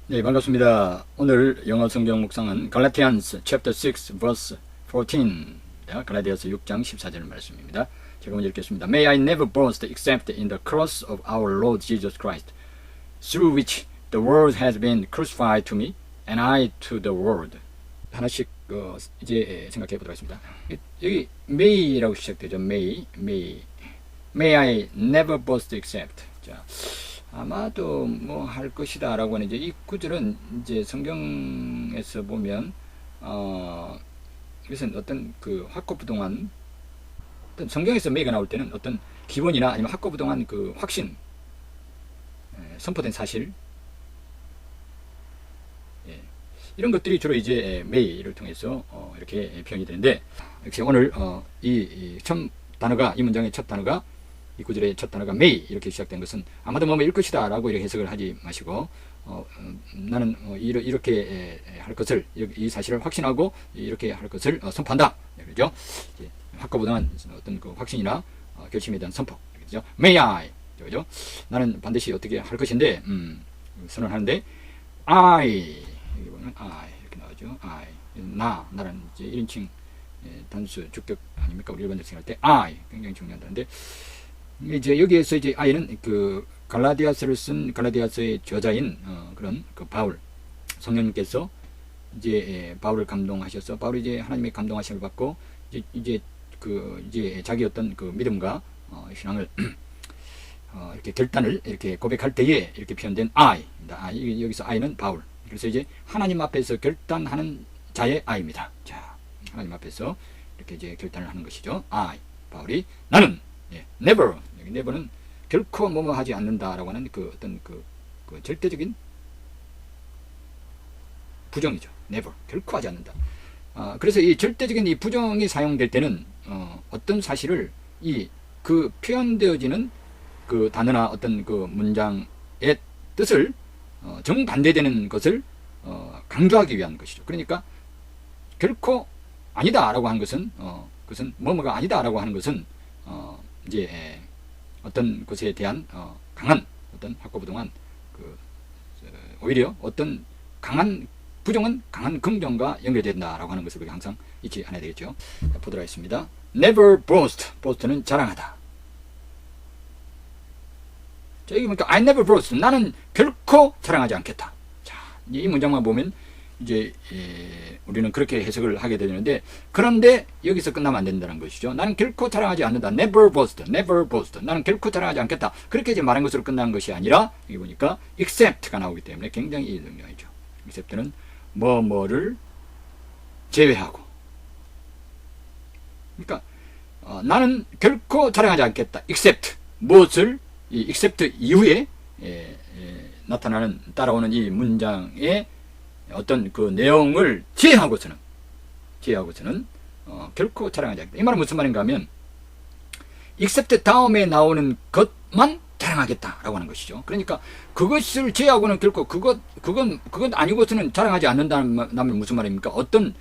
네, 반갑습니다. 오늘 영어 성경 묵상은 Galatians chapter 6 verse 14. 갈라디아서 6장 14절 말씀입니다. 제가 먼저 읽겠습니다. May I never boast except in the cross of our Lord Jesus Christ, through which the world has been crucified to me, and I to the world. 하나씩 이제 생각해 보도록 하겠습니다. 여기 may라고 시작되죠. May I never boast except. 자, 아마도 뭐 할 것이다 라고 하는 이제 이 구절은 이제 성경에서 보면 이것은 어떤 그 확고부동한 어떤 성경에서 매가 나올 때는 어떤 기본이나 아니면 확고부동한 그 확신, 선포된 사실, 이런 것들이 주로 이제 메이를 통해서 이렇게 표현이 되는데, 역시 오늘 이 문장의 첫 단어가, 이 구절의 첫 단어가 may 이렇게 시작된 것은 아마도 뭐일 것이다 라고 이렇게 해석을 하지 마시고, 나는 이렇게 할 것을, 이 사실을 확신하고 이렇게 할 것을 선포한다, 그렇죠? 확고부동한 어떤 그 확신이나 결심에 대한 선포, 그렇죠? May I, 그렇죠? 나는 반드시 어떻게 할 것인데, 선언하는데, I, 여기 보면 I 이렇게 나오죠. I, 나는 이제 1인칭 단수 주격 아닙니까? 우리 일반적 생각할 때 I 굉장히 중요한다는데, 이제 여기에서 이제 I는 그 갈라디아서를 쓴 갈라디아서의 저자인 그런 그 바울 성령님께서 이제 바울을 감동하셔서, 바울이 이제 하나님의 감동하심을 받고 이제 자기 어떤 그 믿음과 신앙을 이렇게 결단을 이렇게 고백할 때에 이렇게 표현된 I입니다. 여기서 I는 바울. 그래서 이제 하나님 앞에서 결단하는 자의 I입니다. 자, 하나님 앞에서 이렇게 이제 결단을 하는 것이죠. I, 바울이 나는 never, 여기 never는 결코 뭐뭐 하지 않는다라고 하는 그 어떤 그 절대적인 부정이죠. never, 결코 하지 않는다. 그래서 이 절대적인 이 부정이 사용될 때는 어떤 사실을 그 표현되어지는 그 단어나 어떤 그 문장의 뜻을 정반대되는 것을 강조하기 위한 것이죠. 그러니까 결코 아니다라고 하는 것은 그것은 뭐뭐가 아니다라고 하는 것은 이제 어떤 것에 대한 강한 어떤 확고부동한 오히려 어떤 강한 부정은 강한 긍정과 연결된다라고 하는 것을 항상 잊지 않아야 되겠죠. 보도록 하겠습니다. Never boast. boast는 자랑하다. 자, 여기 보니까 I never boast. 나는 결코 자랑하지 않겠다. 자, 이 문장만 보면 이제 우리는 그렇게 해석을 하게 되는데, 그런데 여기서 끝나면 안 된다는 것이죠. 나는 결코 자랑하지 않는다. Never boast, never boast. 나는 결코 자랑하지 않겠다. 그렇게 이제 말한 것으로 끝나는 것이 아니라, 여기 보니까 except가 나오기 때문에 굉장히 중요하죠. except는 뭐뭐를 제외하고. 그러니까 나는 결코 자랑하지 않겠다. except 무엇을, 이 except 이후에 나타나는 따라오는 이 문장의 어떤 그 내용을 제외하고서는 결코 자랑하지 않겠다. 이 말은 무슨 말인가 하면, except 다음에 나오는 것만 자랑하겠다라고 하는 것이죠. 그러니까 그것을 제외하고는 결코 그건 아니고서는 자랑하지 않는다는 말은 무슨 말입니까? 어떤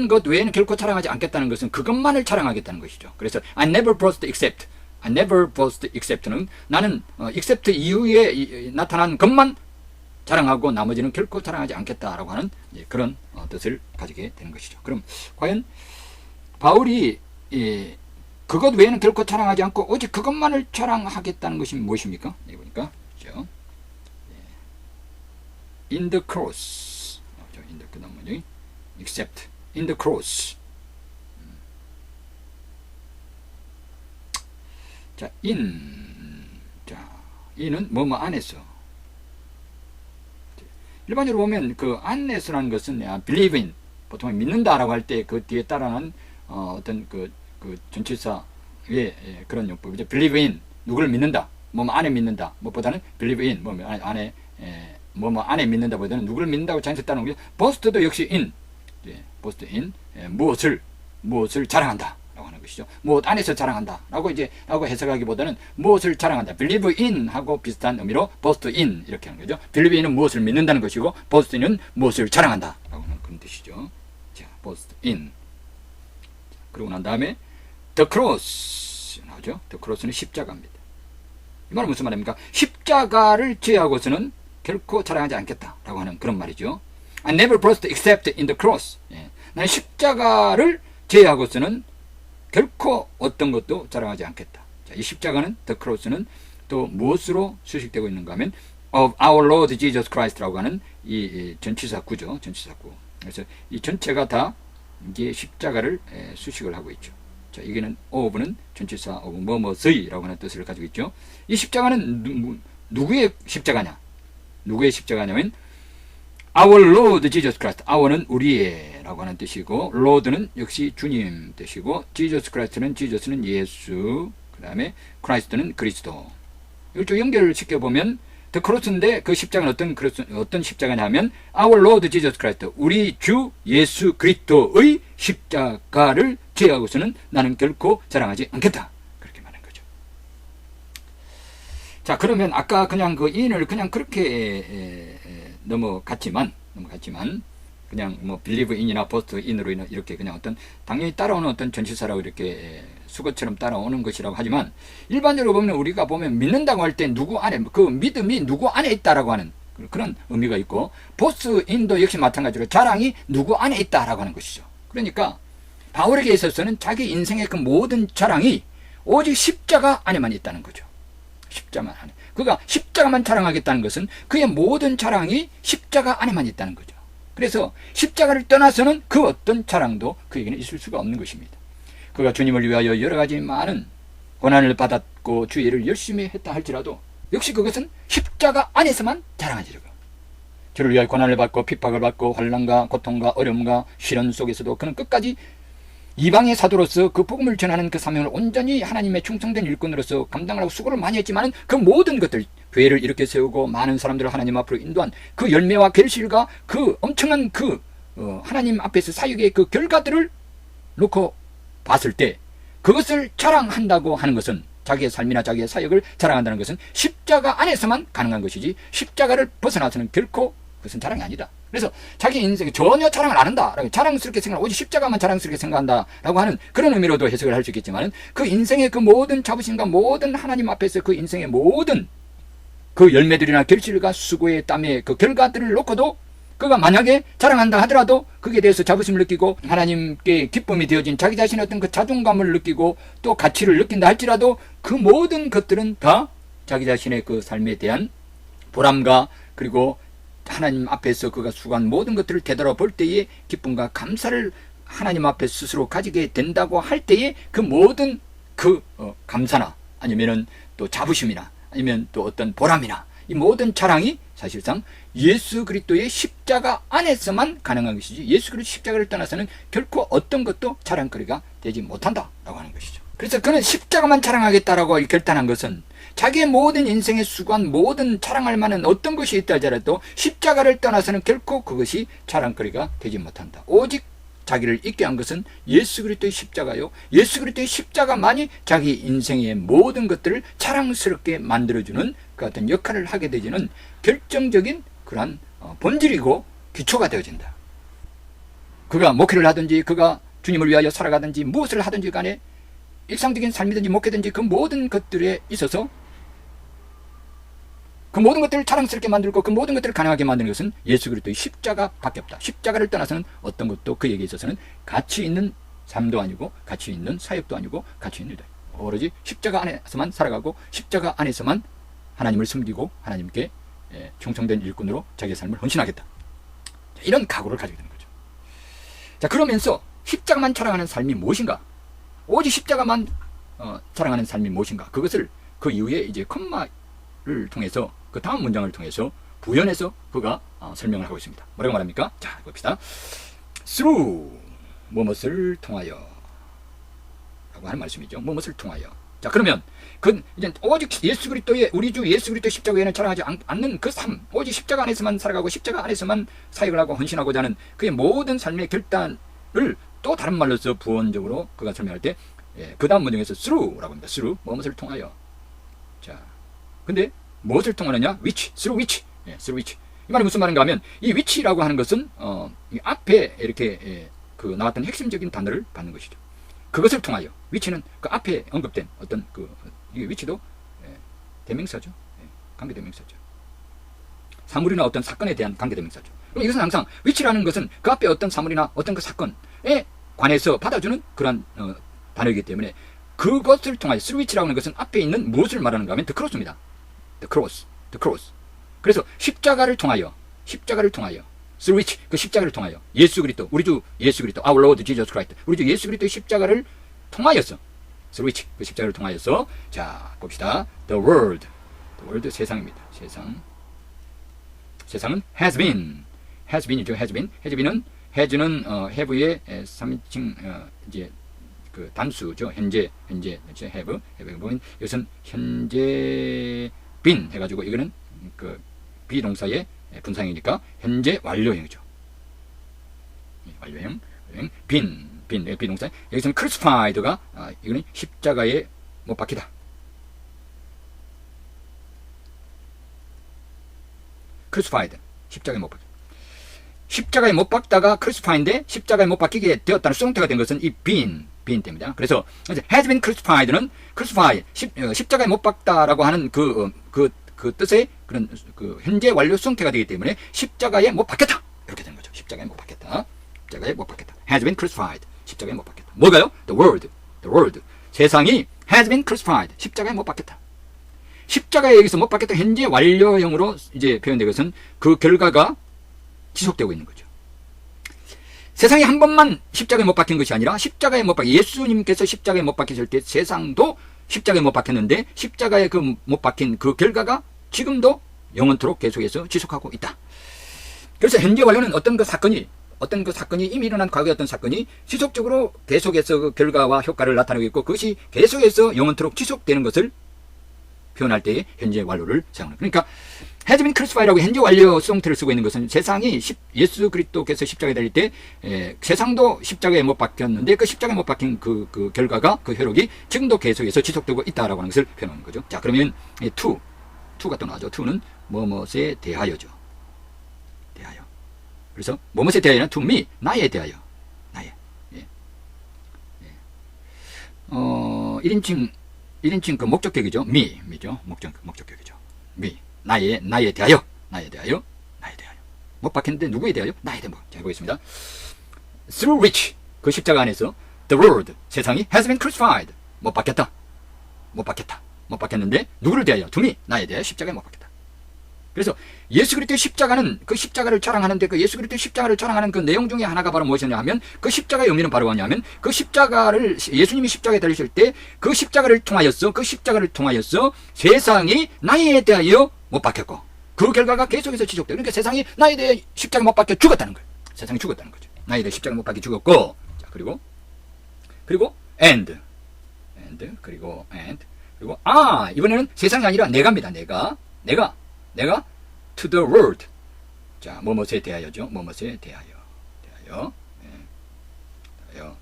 것 외에는 결코 자랑하지 않겠다는 것은 그것만을 자랑하겠다는 것이죠. 그래서 I never boast except, I never boast except는 나는 except 이후에 나타난 것만 자랑하고 나머지는 결코 자랑하지 않겠다라고 하는 그런 뜻을 가지게 되는 것이죠. 그럼 과연 바울이 그것 외에는 결코 자랑하지 않고 오직 그것만을 자랑하겠다는 것이 무엇입니까? 여기 보니까 그렇죠? In the cross, in the 그다음 문장이 except in the cross. 자, in은 뭐뭐 안에서. 일반적으로 보면 그 안에서라는 것은 believe in, 보통 믿는다라고 할 때 그 뒤에 따라는 어떤 그 전치사의 그런 용법이죠. believe in, 누구를 믿는다, 뭐뭐 안에 믿는다, 무엇보다는 believe in, 뭐뭐 안에 뭐뭐 안에 믿는다보다는 누구를 믿는다고 자연스럽게 따르는 거죠. boast도 역시 in, boast in, 무엇을 자랑한다 라고 하는 것이죠. 무엇 안에서 자랑한다 라고 해석하기보다는 무엇을 자랑한다, believe in 하고 비슷한 의미로 boast in 이렇게 하는 거죠. believe in은 무엇을 믿는다는 것이고, boast in은 무엇을 자랑한다 라고 하는 그런 뜻이죠. 자, boast in. 그러고 난 다음에 the cross 나오죠. the cross는 십자가입니다. 이 말은 무슨 말입니까? 십자가를 제하고서는 결코 자랑하지 않겠다라고 하는 그런 말이죠. I never boast except in the cross. 예. 나는 십자가를 제외하고서는 결코 어떤 것도 자랑하지 않겠다. 자, 이 십자가는 the cross는 또 무엇으로 수식되고 있는가 하면 of our Lord Jesus Christ라고 하는 이 전치사구죠. 전치사구. 그래서 이 전체가 다 이게 십자가를 수식을 하고 있죠. 자, 여기는 of는 전치사 of 뭐뭐의 라고 하는 뜻을 가지고 있죠. 이 십자가는 누구의 십자가냐? 누구의 십자가냐면 our Lord Jesus Christ. our는 우리의 라고 하는 뜻이고 Lord는 역시 주님 뜻이고 Jesus Christ는 Jesus는 예수, 그 다음에 Christ는 그리스도. 이걸 좀 연결을 시켜보면 The Cross인데 그 십자가는 어떤 십자가냐면 Our Lord Jesus Christ, 우리 주 예수 그리스도의 십자가를 제외하고서는 나는 결코 자랑하지 않겠다. 그렇게 말하는 거죠. 자, 그러면 아까 그냥 그 인을 그냥 그렇게 넘어갔지만 그냥 뭐 believe in이나 boast in으로 이렇게 그냥 어떤 당연히 따라오는 어떤 전치사라고 이렇게 수거처럼 따라오는 것이라고 하지만 일반적으로 보면 우리가 보면 믿는다고 할 때 누구 안에 그 믿음이 누구 안에 있다라고 하는 그런 의미가 있고 boast in도 역시 마찬가지로 자랑이 누구 안에 있다라고 하는 것이죠. 그러니까 바울에게 있어서는 자기 인생의 그 모든 자랑이 오직 십자가 안에만 있다는 거죠. 십자만 안에. 그가 십자가만 자랑하겠다는 것은 그의 모든 자랑이 십자가 안에만 있다는 거죠. 그래서 십자가를 떠나서는 그 어떤 자랑도 그에게는 있을 수가 없는 것입니다. 그가 주님을 위하여 여러 가지 많은 고난을 받았고 주의를 열심히 했다 할지라도 역시 그것은 십자가 안에서만 자랑하지라고. 주를 위하여 고난을 받고 핍박을 받고 환난과 고통과 어려움과 시련 속에서도 그는 끝까지 이방의 사도로서 그 복음을 전하는 그 사명을 온전히 하나님의 충성된 일꾼으로서 감당을 하고 수고를 많이 했지만 그 모든 것들, 교회를 이렇게 세우고 많은 사람들을 하나님 앞으로 인도한 그 열매와 결실과 그 엄청난 하나님 앞에서 사역의 그 결과들을 놓고 봤을 때 그것을 자랑한다고 하는 것은 자기의 삶이나 자기의 사역을 자랑한다는 것은 십자가 안에서만 가능한 것이지 십자가를 벗어나서는 결코 그것은 자랑이 아니다. 그래서 자기 인생에 전혀 자랑을 안 한다. 자랑스럽게 생각하고 오직 십자가만 자랑스럽게 생각한다. 라고 하는 그런 의미로도 해석을 할 수 있겠지만 그 인생의 그 모든 자부심과 모든 하나님 앞에서 그 인생의 모든 그 열매들이나 결실과 수고의 땀의 그 결과들을 놓고도 그가 만약에 자랑한다 하더라도 거기에 대해서 자부심을 느끼고 하나님께 기쁨이 되어진 자기 자신의 어떤 그 자존감을 느끼고 또 가치를 느낀다 할지라도 그 모든 것들은 다 자기 자신의 그 삶에 대한 보람과 그리고 하나님 앞에서 그가 수고한 모든 것들을 되돌아볼 때에 기쁨과 감사를 하나님 앞에 스스로 가지게 된다고 할 때에 그 모든 감사나 아니면은 또 자부심이나 아니면 또 어떤 보람이나 이 모든 자랑이 사실상 예수 그리스도의 십자가 안에서만 가능한 것이지 예수 그리스도 십자가를 떠나서는 결코 어떤 것도 자랑거리가 되지 못한다라고 하는 것이죠. 그래서 그는 십자가만 자랑하겠다라고 결단한 것은 자기의 모든 인생에 수고한 모든 자랑할 만한 어떤 것이 있다 하더라도 십자가를 떠나서는 결코 그것이 자랑거리가 되지 못한다. 오직 자기를 있게 한 것은 예수 그리스도의 십자가요. 예수 그리스도의 십자가만이 자기 인생의 모든 것들을 자랑스럽게 만들어주는 그 같은 역할을 하게 되지는 결정적인 그러한 본질이고 기초가 되어진다. 그가 목회를 하든지 그가 주님을 위하여 살아가든지 무엇을 하든지 간에 일상적인 삶이든지 목회든지 그 모든 것들에 있어서 그 모든 것들을 자랑스럽게 만들고 그 모든 것들을 가능하게 만드는 것은 예수 그리스도의 십자가밖에 없다. 십자가를 떠나서는 어떤 것도 그에게 있어서는 가치 있는 삶도 아니고 가치 있는 사역도 아니고 가치 있는 일도 아니고 오로지 십자가 안에서만 살아가고 십자가 안에서만 하나님을 섬기고 하나님께 충성된 일꾼으로 자기의 삶을 헌신하겠다. 이런 각오를 가지게 되는 거죠. 자, 그러면서 십자가만 자랑하는 삶이 무엇인가? 오직 십자가만 자랑하는 삶이 무엇인가? 그것을 그 이후에 이제 컴마를 통해서 그 다음 문장을 통해서 부연해서 그가 설명을 하고 있습니다. 뭐라고 말합니까? 자, 봅시다. through 무엇을 통하여 라고 하는 말씀이죠. 무엇을 통하여. 자, 그러면 이제 오직 예수 그리스도의 우리 주 예수 그리스도의 십자가 외에는 자랑하지 않는 그 삶, 오직 십자가 안에서만 살아가고 십자가 안에서만 사역을 하고 헌신하고자 하는 그의 모든 삶의 결단을 또 다른 말로서 부언적으로 그가 설명할 때 그 다음 문장에서 through라고 합니다. through 무엇을 통하여. 자, 근데 무엇을 통하느냐? which, through which. through which. 이 말이 무슨 말인가 하면 이 which라고 하는 것은 이 앞에 이렇게 나왔던 핵심적인 단어를 받는 것이죠. 그것을 통하여. which는 그 앞에 언급된 어떤 이게 which도 대명사죠. 관계 대명사죠. 사물이나 어떤 사건에 대한 관계대명사죠. 그럼 이것은 항상 which라는 것은 그 앞에 어떤 사물이나 어떤 그 사건에 관해서 받아주는 그런 단어이기 때문에 그것을 통하여 through which라고 하는 것은 앞에 있는 무엇을 말하는가 하면 the cross입니다. the cross. 그래서 십자가를 통하여 through which 그 십자가를 통하여 예수 그리스도 우리 주 예수 그리스도 our Lord Jesus Christ 우리 주 예수 그리스도의 십자가를 통하여서 through which 그 십자가를 통하여서 자 봅시다. the world 세상입니다. 세상은 has been이죠. has는 have의 3인칭 이제 그 단수죠. 현재 have 보면 이것은 현재 been 해가지고 이거는 그 비동사의 분사형이니까 현재 완료형이죠. 완료형 been 비동사. 여기서는 crucified가 이거는 십자가에 못 박히다. crucified 십자가에 못 박혀. 십자가에 못 박다가 crucified인데 십자가에 못 박히게 되었다는 수동태가 된 것은 이 been 때문이다. 그래서 has been crucified는 crucify 십자가에 못 박다라고 하는 그 뜻의 그런 그 현재 완료 수동태가 되기 때문에 십자가에 못 박혔다 이렇게 되는 거죠. 십자가에 못 박혔다. has been crucified 십자가에 못 박혔다. 뭐가요? the world 세상이 has been crucified 십자가에 못 박혔다. 십자가에 여기서 못 박혔다 현재 완료형으로 이제 표현된 것은 그 결과가 지속되고 있는 거죠. 세상이 한 번만 십자가에 못 박힌 것이 아니라 십자가에 못 박힌 예수님께서 십자가에 못 박히실 때 세상도 십자가에 못 박혔는데 십자가에 그 못 박힌 그 결과가 지금도 영원토록 계속해서 지속하고 있다. 그래서 현재 완료는 어떤 그 사건이 이미 일어난 과거의 어떤 사건이 지속적으로 계속해서 그 결과와 효과를 나타내고 있고 그것이 계속해서 영원토록 지속되는 것을 표현할 때에 현재 완료를 사용하는. 그러니까 has been crucified라고 현재 완료 수동태를 쓰고 있는 것은 세상이 예수 그리스도께서 십자가에 달릴 때 세상도 십자가에 못 박혔는데 그 십자가에 못 박힌 그 결과가 그 효력이 지금도 계속해서 지속되고 있다라고 하는 것을 표현하는 거죠. 자 그러면 to가 또 나오죠. to는 뭐뭇에 대하여죠. 대하여. 그래서 뭐뭇에 대하여는 to me 나에 대하여. 나에. 1인칭 그 목적격이죠. me죠. 목적격이죠. me. 나에 대하여. 못 박혔는데 누구에 대하여? 나에 대하여. 자, 해보겠습니다. through which 그 십자가 안에서 the world 세상이 has been crucified 못 박혔는데 누구를 대하여? to me 나에 대하여 십자가에 못 박혔다. 그래서 예수 그리스도의 십자가는 그 십자가를 자랑하는데 그 예수 그리스도의 십자가를 자랑하는 그 내용 중에 하나가 바로 무엇이냐 하면 그 십자가의 의미는 바로 뭐냐면 그 십자가를 예수님이 십자가에 달리실 때 그 십자가를 통하여서 세상이 나에 대하여 못 박혔고 그 결과가 계속해서 지속돼요. 그러니까 세상이 나에 대해 십자가에 못 박혀 죽었다는 거예요. 세상이 죽었다는 거죠. 나에 대해 십자가에 못 박혀 죽었고 자 그리고 and 그리고 이번에는 세상이 아니라 내가입니다. 내가 to the world 자 뭐뭇에 대하여죠. 뭐뭇에 대하여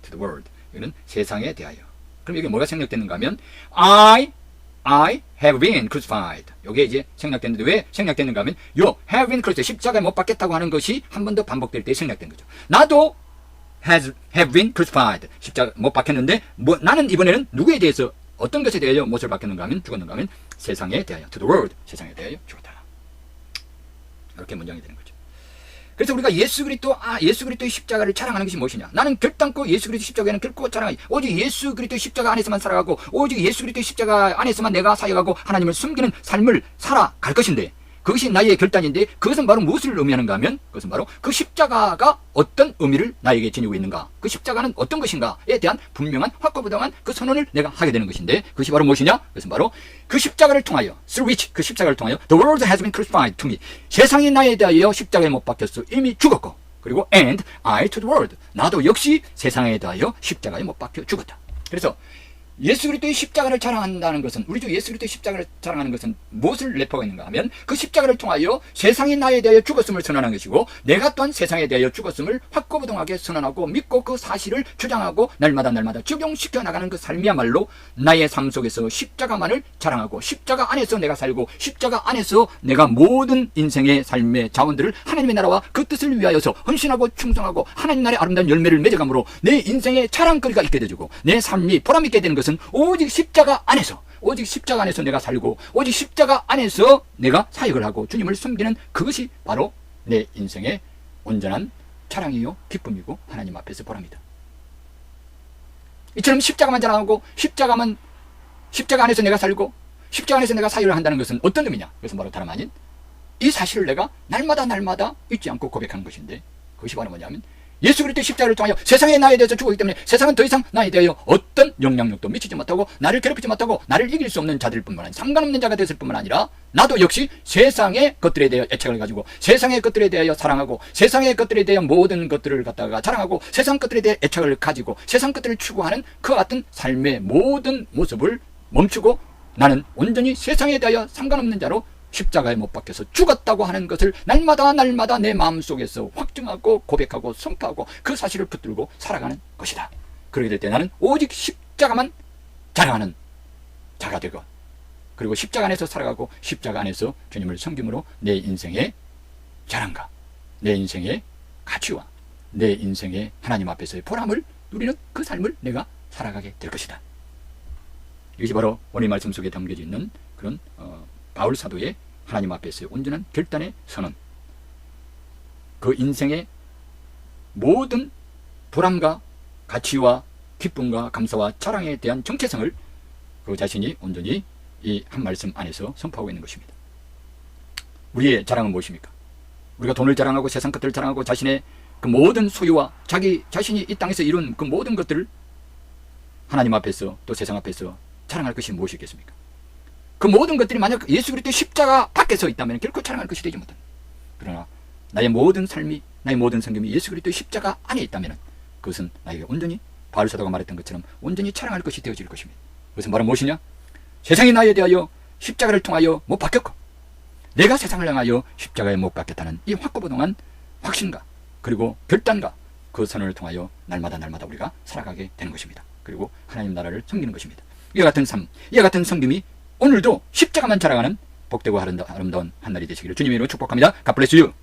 to the world 이거는 세상에 대하여. 그럼 이게 뭐가 생략되는가 하면 I have been crucified 이게 이제 생략됐는데 왜 생략됐는가 하면 have been crucified 십자가에 못 박혔다고 하는 것이 한 번 더 반복될 때 생략된 거죠. 나도 have been crucified 십자가 못 박혔는데 나는 이번에는 누구에 대해서 어떤 것에 대하여 못을 박혔는가 하면 죽었는가 하면 세상에 대하여 to the world 세상에 대하여 죽었다. 이렇게 문장이 되는 거죠. 그래서 우리가 예수 그리스도의 십자가를 자랑하는 것이 무엇이냐? 나는 결단코 예수 그리스도의 십자가에는 결코 자랑하지. 오직 예수 그리스도의 십자가 안에서만 살아가고 오직 예수 그리스도의 십자가 안에서만 내가 사역하고 하나님을 숨기는 삶을 살아갈 것인데 그것이 나의 결단인데 그것은 바로 무엇을 의미하는가 하면 그것은 바로 그 십자가가 어떤 의미를 나에게 지니고 있는가 그 십자가는 어떤 것인가에 대한 분명한 확고부당한 그 선언을 내가 하게 되는 것인데 그것이 바로 무엇이냐? 그것은 바로 그 십자가를 통하여 through which 그 십자가를 통하여 the world has been crucified to me 세상이 나에 대하여 십자가에 못 박혔어 이미 죽었고 그리고 and I to the world 나도 역시 세상에 대하여 십자가에 못 박혀 죽었다. 그래서 예수 그리스도의 십자가를 자랑한다는 것은 우리 주 예수 그리스도의 십자가를 자랑하는 것은 무엇을 내포하고 있는가 하면 그 십자가를 통하여 세상이 나에 대하여 죽었음을 선언하는 것이고 내가 또한 세상에 대하여 죽었음을 확고부동하게 선언하고 믿고 그 사실을 주장하고 날마다 적용시켜 나가는 그 삶이야말로 나의 삶 속에서 십자가만을 자랑하고 십자가 안에서 내가 살고 십자가 안에서 내가 모든 인생의 삶의 자원들을 하나님의 나라와 그 뜻을 위하여서 헌신하고 충성하고 하나님 나라의 아름다운 열매를 맺어감으로 내 인생의 자랑거리가 있게 되고 내 삶이 보람있게 되는 것은 오직 십자가 안에서 오직 십자가 안에서 내가 살고 오직 십자가 안에서 내가 사역을 하고 주님을 섬기는 그것이 바로 내 인생의 온전한 자랑이요 기쁨이고 하나님 앞에서 보람이다. 이처럼 십자가만 자랑하고 십자가 안에서 내가 살고 십자가 안에서 내가 사역을 한다는 것은 어떤 의미냐? 그것은 바로 다름 아닌 이 사실을 내가 날마다 잊지 않고 고백하는 것인데, 그것이 바로 뭐냐면 예수 그리스도의 십자가를 통하여 세상에 나에 대해서 죽었기 때문에 세상은 더 이상 나에 대하여 어떤 영향력도 미치지 못하고 나를 괴롭히지 못하고 나를 이길 수 없는 자들 뿐만 아니라 상관없는 자가 됐을 뿐만 아니라 나도 역시 세상의 것들에 대하여 애착을 가지고 세상의 것들에 대하여 사랑하고 세상의 것들에 대하여 모든 것들을 갖다가 자랑하고 세상 것들에 대해 애착을 가지고 세상 것들을 추구하는 그 같은 삶의 모든 모습을 멈추고 나는 온전히 세상에 대하여 상관없는 자로 십자가에 못 박혀서 죽었다고 하는 것을 날마다 내 마음속에서 확증하고 고백하고 선포하고 그 사실을 붙들고 살아가는 것이다. 그렇게 될 때 나는 오직 십자가만 자랑하는 자가 되고, 그리고 십자가 안에서 살아가고 십자가 안에서 주님을 섬김으로 내 인생의 자랑과 내 인생의 가치와 내 인생의 하나님 앞에서의 보람을 누리는 그 삶을 내가 살아가게 될 것이다. 이것이 바로 오늘 말씀 속에 담겨져 있는 그런 바울 사도의 하나님 앞에서의 온전한 결단의 선언, 그 인생의 모든 보람과 가치와 기쁨과 감사와 자랑에 대한 정체성을 그 자신이 온전히 이 한 말씀 안에서 선포하고 있는 것입니다. 우리의 자랑은 무엇입니까? 우리가 돈을 자랑하고 세상 것들을 자랑하고 자신의 그 모든 소유와 자기 자신이 이 땅에서 이룬 그 모든 것들을 하나님 앞에서 또 세상 앞에서 자랑할 것이 무엇이겠습니까? 그 모든 것들이 만약 예수 그리스도의 십자가 밖에 서 있다면 결코 자랑할 것이 되지 못한다. 그러나 나의 모든 삶이, 나의 모든 성김이 예수 그리스도의 십자가 안에 있다면 그것은 나에게 온전히 바울 사도가 말했던 것처럼 온전히 자랑할 것이 되어질 것입니다. 그것은 바로 무엇이냐? 세상이 나에 대하여 십자가를 통하여 못 박혔고 내가 세상을 향하여 십자가에 못 박혔다는 이 확고부동한 확신과 그리고 결단과 그 선언을 통하여 날마다 우리가 살아가게 되는 것입니다. 그리고 하나님 나라를 섬기는 것입니다. 이와 같은 삶, 이와 같은 섬김이 오늘도 십자가만 자랑하는 복되고 아름다운 한 날이 되시기를 주님의 이름으로 축복합니다. God bless you.